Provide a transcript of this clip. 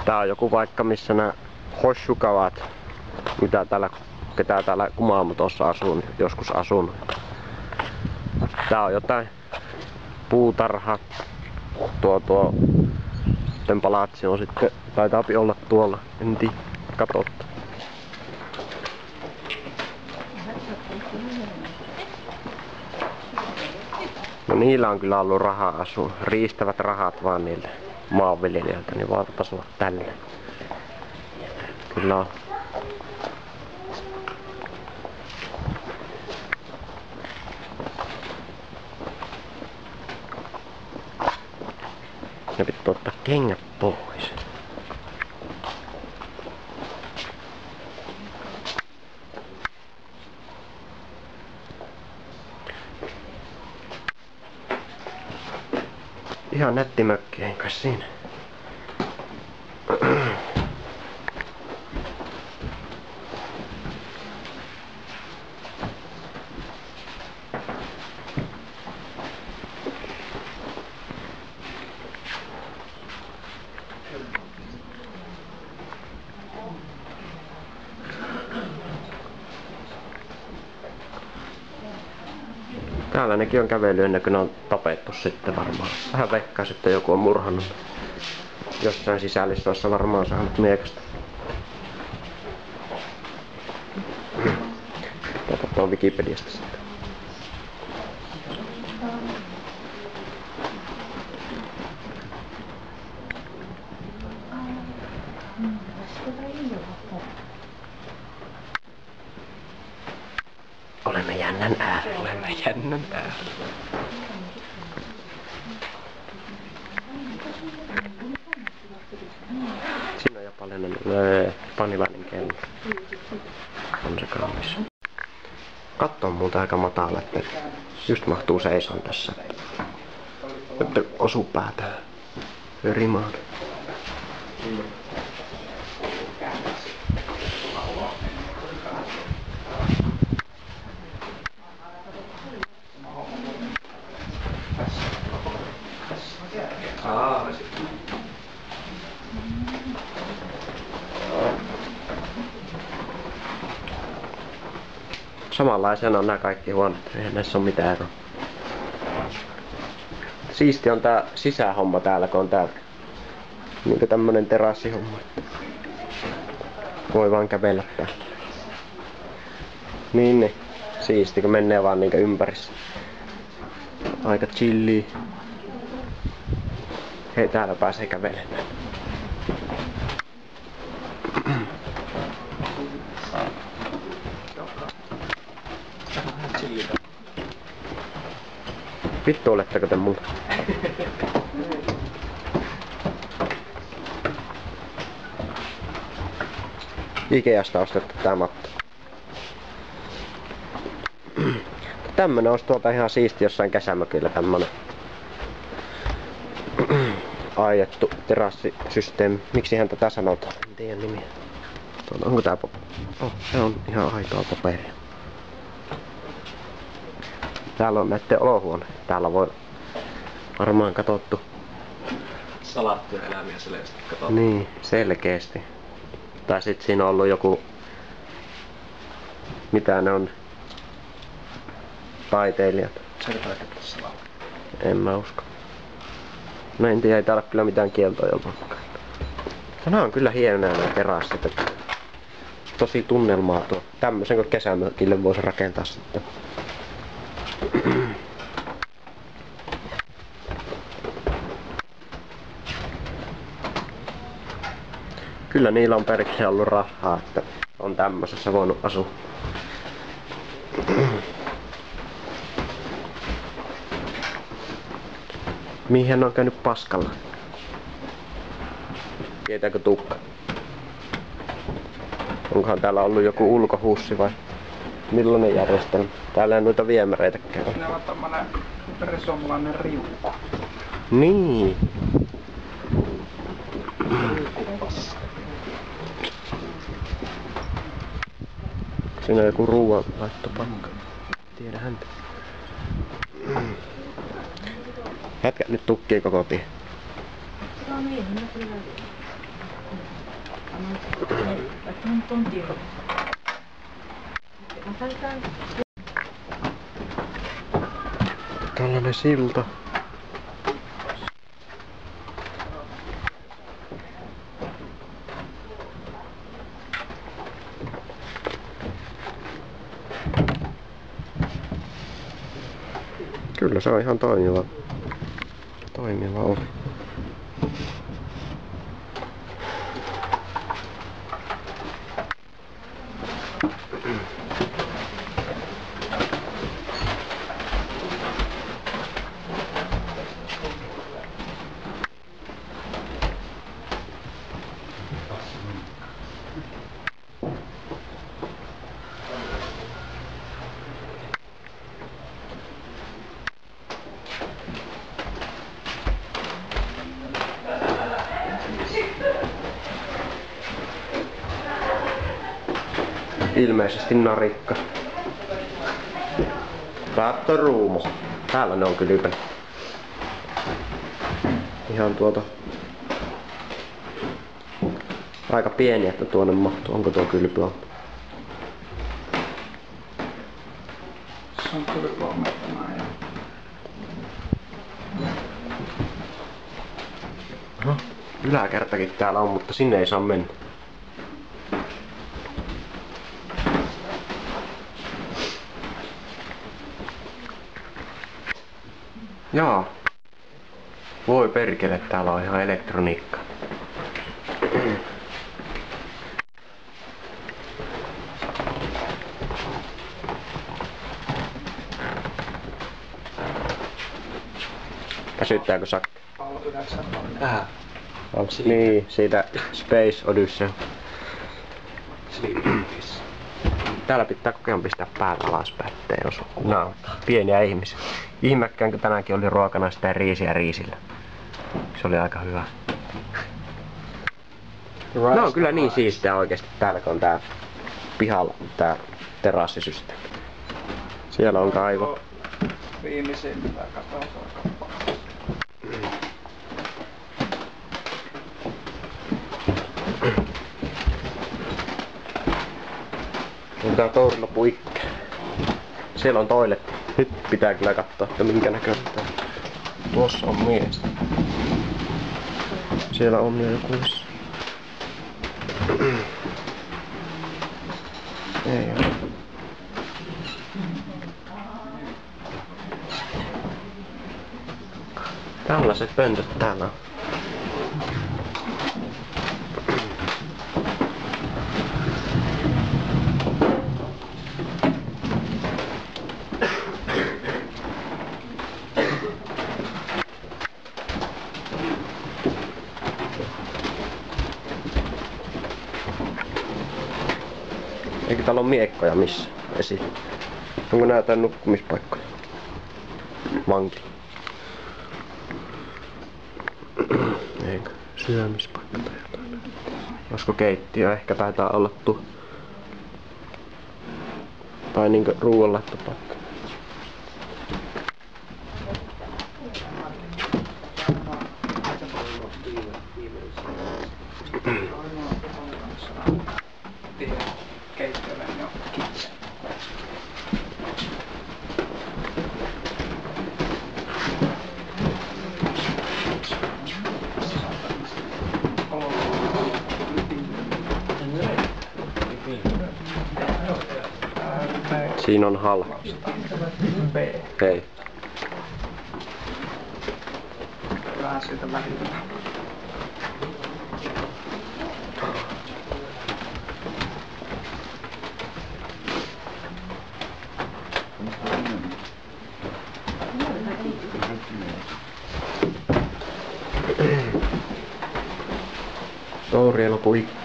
Tää on joku paikka, missä nämä hossukavat, ketä täällä Kumamotossa asuu, joskus asunut. Tää on jotain puutarha. Tuo palatsi on sitten, taitaapi olla tuolla, en tiedä, katsotaan. No niillä on kyllä ollut rahaa asua. Riistävät rahat vaan niiltä maanviljelijöiltä, niin voivat asua tällä. Kyllä on. Ne pitää ottaa kengät pois. Ihan nätti mökki, eikä siinä. Täällä nekin on kävellyt ennen kuin ne on tapettu sitten varmaan. Vähän veikkaa sitten joku on murhannut. Jossain sisällistössä varmaan saanut miekasta. Tää katsoo Wikipediasta sitten. Olemme jännän äärellä. Olemme jännän äärellä. Siinä on japanilainen, japanilainen kello. On se kaunis. Katto on muuta aika matala, että just mahtuu seisaan tässä. Että osu päätään rimaan. Samanlaisena on nämä kaikki huoneet, eihän näissä ole mitään eroa. Siisti on tää sisähomma täällä, kun on tää niinku tämmönen terassihomma. Voi vaan kävellä täällä. Niin, siisti kun menee vaan niinku ympärissä. Aika chilli. Hei, täällä pääsee kävelemään. Vittu, oletteko te multa? Ikeasta ostettu tää matto. Tämmönen olisi tuolta ihan siisti jossain kesämökillä tämmönen aiettu terassisysteemi. Miksi hän tätä sanotaan? En tiedä nimiä. Onko tää se on ihan aitoa paperia. Täällä on näitten olohuone. Täällä voi varmaan katsottu salattuja eläimiä selvästi katsottu. Niin, selkeästi. Tai sit siinä on ollut joku, mitä ne on, taiteilijat. En mä usko. No en tiedä, ei täällä kyllä mitään kieltoa jollain. Nämä on kyllä hienoja nämä terassit. Tosi tunnelmaa tuo. Tämmösen kun kesämökille voisi rakentaa sitten. Kyllä niillä on perkele ollut rahaa, että on tämmöisessä voinut asua. Mihin on käynyt paskalla? Tietääkö tukka? Onkohan täällä ollut joku ulkohuussi vai millainen järjestelmä? Täällä ei noita viemäreitäkään ole. Siinä on tommonen perussuomalainen riukku. Niin. Siinä on joku ruoanlaittopaikka. Tiedä häntä. Jätkät nyt tukkii koko tien. Tällainen silta. Kyllä se on ihan toimiva ovi. Ilmeisesti narikka. Rattoruumo. Täällä ne on kylpänä. Ihan aika pieni, että tuonne mahtuu. Onko tuo kylpylampu? Se on kylpylammettana ja... Oho, yläkertakin täällä on, mutta sinne ei saa mennä. Jaa. Voi perkele, täällä on ihan elektroniikka. Väsyttääkö sakki? Niin, siitä Space Odyssey. Täällä pitää koko ajan pistää päätä alaspäin, ettei osu. No, pieniä ihmisiä. Ihmekkäänkö tänäänkin oli ruokana sitä riisiä riisillä. Se oli aika hyvä. No on kyllä niin siistiä oikeesti täällä, kun on tää pihalla tää terassisysteemi. Siellä on kaivo. Viimeisin mitä katsotaan kappale. On tää tourilla puikke. Siellä on toiletti. Nyt pitää kyllä katsoa, että minkä näköistä. Tuossa on mies. Siellä on jo joku. Ei oo. Tällaiset pöntöt täällä on. Eikö täällä ole miekkoja missä esillä? Onko nää jotain nukkumispaikkoja? Vanki. Eikö? Syömispaikka tai jotain. Olisiko keittiö? Ehkä taitaa olla tai niinkö ruoanlaittopaikka. Siinä on hal. Hei. Vähän siitä välillä. Tourielo puikke.